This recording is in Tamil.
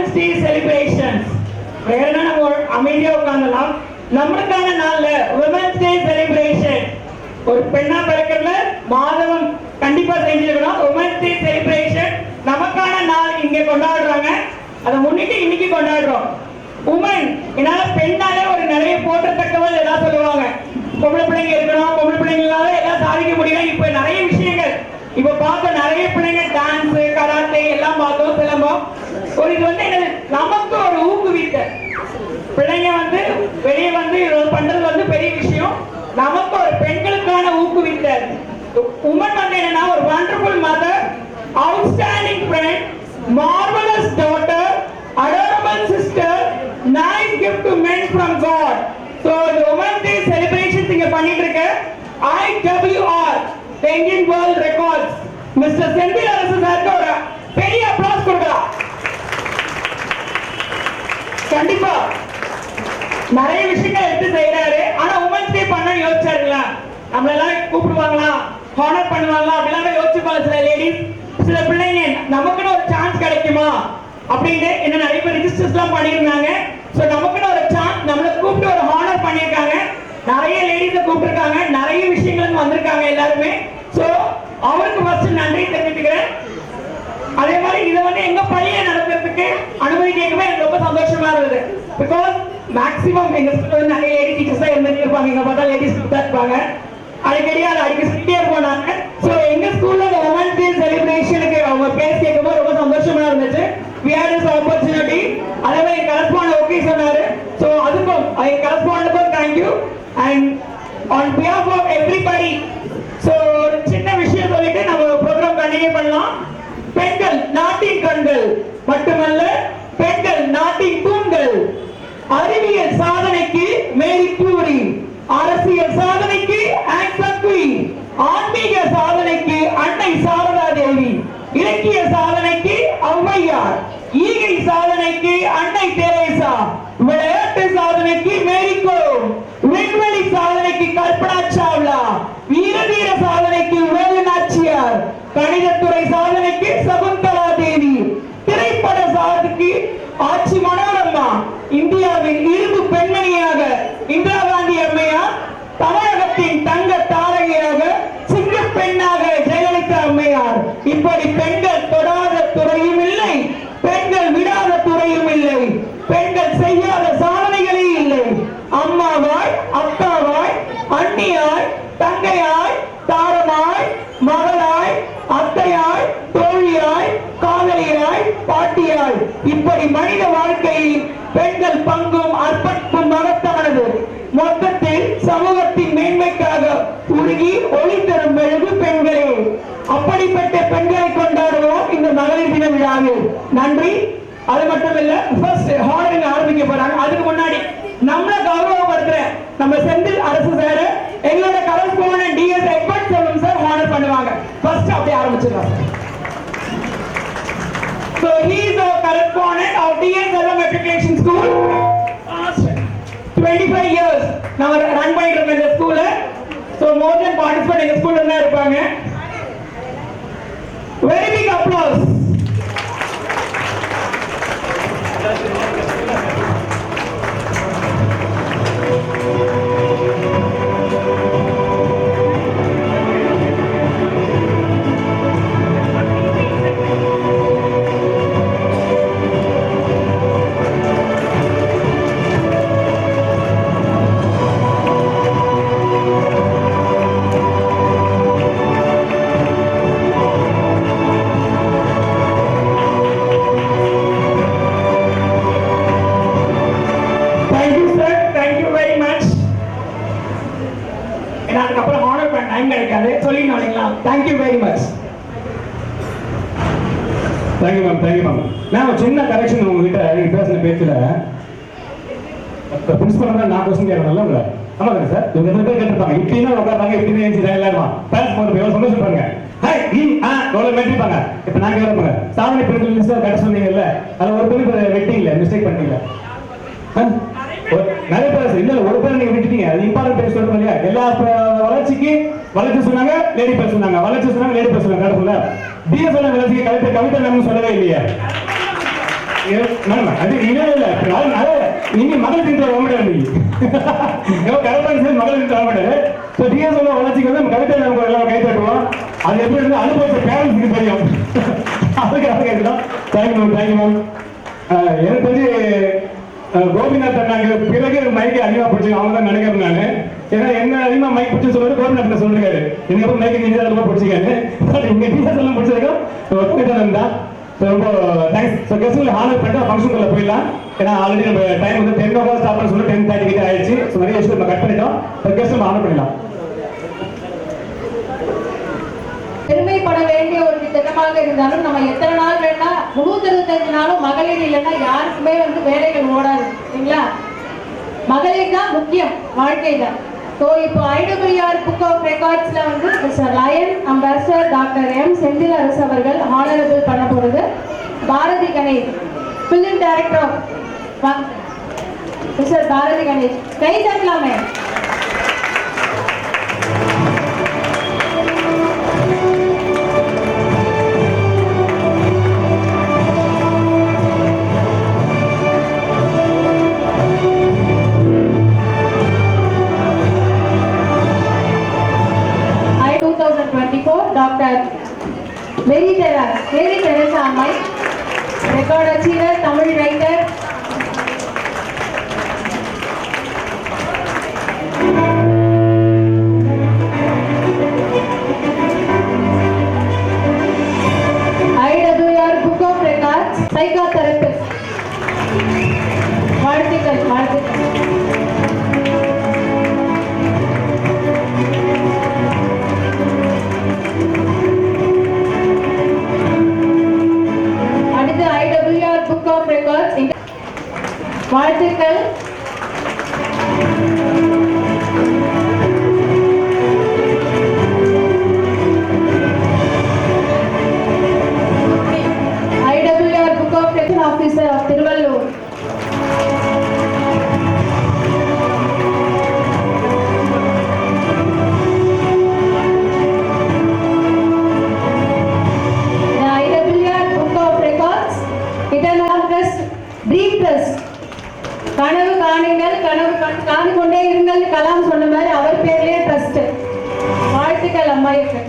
Women's day celebrations. வேறனா நம்ம அமைதியா உட்கார்ந்தலாம். நம்மளுக்கான நாள்ல உமன்ஸ் டே செலிப்ரேஷன் ஒரு பெண்ணா பிறக்கிறதுல மாதவம் கண்டிப்பா செஞ்சிருக்கணும். உமன்ஸ் டே செலிப்ரேஷன் நமக்கான நாள் இங்க கொண்டாடுறாங்க. அதை முன்னிட்டு இன்னைக்கு கொண்டாடுறோம். உமன் என்னால பெண்ணாலே ஒரு நிறைய போற்றத்தக்கவள் எல்லாம் சொல்லுவாங்க. பொம்பளை பிள்ளைங்க இருக்கணும், பொம்பளை பிள்ளைங்களால எல்லாம் சாதிக்க முடியும். இப்ப நிறைய விஷயங்கள் இப்ப பார்த்த நிறைய பிள்ளைங்க டான்ஸ், கராத்தே எல்லாம் பார்த்தோம், சிலம்பம். ஒரு இது வந்து என்னது நமக்கு ஒரு ஊக்குவித்த பிள்ளைங்க வந்து வெளியே வந்து பண்றது வந்து பெரிய விஷயம். நமக்கு ஒரு பெண்களுக்கான ஊக்குவித்த உமன் வந்து என்னன்னா ஒரு wonderful mother, outstanding friend, marvellous daughter, adorable sister, nice gift to men from God. So the Women's Day celebrations இங்க பண்ணிட்டு இருக்க IWR the Indian World Records mister Senthil அரசு சாருக்கு ஒரு பெரிய அப்ளாஸ் கொடுக்கலாம். கண்டிப்பா நிறைய விஷயங்கள் எடுத்து செய்யறாரு. ஆனா உமன்ஸ் டே பண்ண யோசிச்சாருங்களா? நம்மள எல்லாம் கூப்பிடுவாங்களா, ஹானர் பண்ணுவாங்களா அப்படிலாம் யோசிச்சுப்பாங்க சில லேடிஸ். சில பிள்ளைங்க நமக்குன்னு ஒரு சான்ஸ் கிடைக்குமா அப்படின்னு என்ன நிறைய பேர் ரிஜிஸ்டர்ஸ் எல்லாம் பண்ணியிருந்தாங்க. ஸோ நமக்குன்னு ஒரு சான்ஸ் நம்மளை கூப்பிட்டு ஒரு ஹானர் பண்ணியிருக்காங்க. நிறைய லேடிஸை கூப்பிட்டுருக்காங்க, நிறைய விஷயங்களுக்கு வந்திருக்காங்க எல்லாருமே. ஸோ அவருக்கு ஃபர்ஸ்ட் நன்றி தெரிவித்துக்கிறேன். அதே மாதிரி இதை வந்து எங்க பள்ளியை நடத்துறதுக்கு அனுமதி கேட்கவே எனக்கு ரொம்ப சந்தோஷமா இருந்தது. பிகாஸ் மேக்ஸிமம் எங்க ஸ்கூல்ல நிறைய லேடி டீச்சர்ஸ் தான் இருந்துட்டு இருப்பாங்க. எங்க பார்த்தா லேடிஸ் தான் இருப்பாங்க. அடிக்கடி அதை அடிக்க சொல்லிட்டே போனாங்க. ஸோ எங்க ஸ்கூல்ல இந்த உமன்ஸ் டே செலிப்ரேஷனுக்கு அவங்க பேர் கேட்கும்போது ரொம்ப சந்தோஷமா இருந்துச்சு. We had this opportunity. அதே மாதிரி கரஸ்பாண்ட் ஓகே சொன்னாரு. ஸோ அதுக்கும் கரஸ்பாண்டுக்கும் thank you. And on behalf of everybody so ஒரு சின்ன விஷயம் சொல்லிட்டு நம்ம ப்ரோக்ராம் கண்டினியூ பண்ணலாம். பெண்கள் நாட்டின் கண்கள் மட்டுமல்ல, பெண்கள் நாட்டின் தூண்கள். அறிவியல் சாதனைக்கு மேரி கியூரி, அரசியல் சாதனைக்கு ஆன் சான் சூ கி, ஆன்மீக சாதனைக்கு அன்னை சாரதா தேவி, இலக்கிய சாதனைக்கு ஔவையார், ஈகை சாதனைக்கு அன்னை தெரேசா, விளையாட்டு சாதனைக்கு மேரி கோம், விண்வெளி சாதனைக்கு கல்பனா சாவ்லா, வீரதீர சாதனைக்கு வேலு நாச்சியார், கணிதத்துறை சாதனைக்கு சகுந்தலா தேவி, திரைப்பட சாதனைக்கு ஆட்சி மனோரமா, இந்தியாவின் இரும்பு பெண்மணியாக இந்திரா காந்தி அம்மையார், தமிழகத்தின் தங்க தாரகையாக சிங்க பெண்ணாக ஜெயலலிதா அம்மையார். இப்படி பெண்கள் தொடாத துறையும் இல்லை, பெண்கள் விடாத துறையும் இல்லை, பெண்கள் செய்யாத சாதனைகளே இல்லை. அம்மாவாய், அக்காவாய், அண்ணியாய், தங்கையாய், தாரமாய், மகளாய், அத்தையாய், தோழியாய், காதலியாய், பாட்டியாய், இப்படி மனித வாழ்க்கையில் பெண்கள் பங்கும் அர்ப்பணிப்பும் மகத்தானது. மொத்தத்தில் சமூகத்தின் மேன்மைக்காக உருகி ஒளி தரும் மெழுகு பெண்களே. அப்படிப்பட்ட பெண்களை கொண்டாடுவோம் இந்த மகளிர் தின விழாவில். நன்றி. அது மட்டும் இல்ல, ஃபர்ஸ்ட் ஹானரிங் ஆரம்பிக்க போறாங்க. அதுக்கு முன்னாடி நம்மள கௌரவப்படுத்துற நம்ம செந்தில் அரசு சார், எங்களோட கரஸ்பாண்டன்ட் டிஎஸ் எட்வர்ட் செல்வம் சார் ஹானர் பண்ணுவாங்க. ஃபர்ஸ்ட் அப்படியே ஆரம்பிச்சிடலாம். So he is our correspondent of DS Selvam Matriculation School. 25 years நம்ம ரன் பண்ணிட்டு இருக்கோம் இந்த ஸ்கூல்ல. So more than participant எங்க ஸ்கூல்ல தான் இருப்பாங்க. Very big applause. Thank you very much. Thank you ma'am. Thank you ma'am. நான் சின்ன கரெக்ஷன் உங்ககிட்ட நீங்க பேசின பேச்சுல பிரின்சிபல் தான் நான் क्वेश्चन கேட்கறேன்ல உங்களை. ஆமாங்க சார். இவங்க எத்தனை பேர் கேட்டிருப்பாங்க. இப்படினா உட்கார்ந்தாங்க, இப்படினா ஏஞ்சி எல்லாருமா. பேஸ் போற பேர் சந்தோஷம் பாருங்க. ஹாய் இ ஆ டோல மெட்ரிப்பாங்க. இப்போ நான் கேக்குறேன். சாதனை பெண்கள் லிஸ்ட் கரெக்ட் சொன்னீங்கல்ல. அது ஒரு பேர் வெட்டிங்கல, மிஸ்டேக் பண்ணீங்க. நிறைய பேர் இல்ல, ஒரு பேர் நீங்க விட்டுட்டீங்க. அது இம்பார்ட்டன்ட் பேர் சொல்றோம் இல்லையா? எல்லா வளர்ச்சிக்கு வளர்ச்சி சொன்னாங்க, லேடி பேர் சொன்னாங்க. வளர்ச்சி சொன்னாங்க, லேடி பேர் சொன்னாங்க. கரெக்ட்ல டிஎஸ் சொன்ன வளர்ச்சிக்கு கவிதை மேம் சொல்லவே இல்லையா? மேடம் அது இல்ல நீங்க மகள் தின்ற ஓமடா நீ கரெக்டான சரி மகள் தின்ற ஓமடா ஸோ டிஎஸ்ஓட வளர்ச்சிக்கு வந்து நம்ம கவிதை நம்ம எல்லாம் கை தட்டுவோம் அது எப்படி இருந்து அனுபவிச்ச பேரண்ட்ஸுக்கு தெரியும் அதுக்காக கேட்கலாம் தேங்க்யூ மேம் எனக்கு தெரிஞ்சு கோபிநாத் அண்ணாங்க பிறகு மைக்கு அதிகமாக பிடிச்சி அவங்க தான் நினைக்கிறேன் நான் ஏன்னா என்ன அதிகமாக மைக் பிடிச்சி சொல்லுறது கோபிநாத் சொல்லிருக்காரு எனக்கு அப்புறம் மைக்கு நீங்க அதிகமாக பிடிச்சிக்காரு இங்க டீச்சர்ஸ் எல்லாம் பிடிச்சிருக்கோம் தான் ரொம்ப தேங்க்ஸ் ஸோ கெஸ்ட்ல ஹானர் பண்ணிட்டு ஃபங்க்ஷனுக்குள்ள போயிடலாம் ஏன்னா ஆல்ரெடி நம்ம டைம் வந்து 10 o'clock ஸ்டார்ட் பண்ண சொல்லி 10:30 கிட்ட ஆயிடுச்சு ஸோ நிறைய விஷயம் நம்ம கட் பண்ணிட்டோம் ஸோ கெஸ்ட் நம்ம ஹானர் பண்ணிடலாம். பெருமைப்பட வேண்டிய ஒரு திட்டமாக இருந்தாலும் நம்ம எத்தனை நாள் வேணா 365 நாளும் மகளிர் இல்லைன்னா யாருக்குமே வந்து வேலைகள் ஓடாது இல்லைங்களா? மகளிர் தான் முக்கியம், வாழ்க்கை தான். ஸோ இப்போ IWR புக் ஆஃப் ரெக்கார்ட்ஸ்ல வந்து mister lion ambassador doctor M Senthil Arasu அவர்கள் ஹானரபிள் பண்ண போறது. Bharathi Ganesh film director mister Bharathi Ganesh கை தட்டலாமே. Dr. Mary Teresa Amai, record achiever, Tamil writer. IWR Book of Records, psychotherapist. Vertical. வாழ்த்துக்கள். IWR Book of Records Officer of Tiruvallur. The IWR Book of Records, International Trust, Dream Trust. கனவு காணுங்கள், கனவு காணு கொண்டே இருங்கள் கலாம் சொன்ன மாதிரி அவர் பேர்லயே ட்ரஸ்ட். வாழ்த்துக்கள் அம்மாயிக்கு.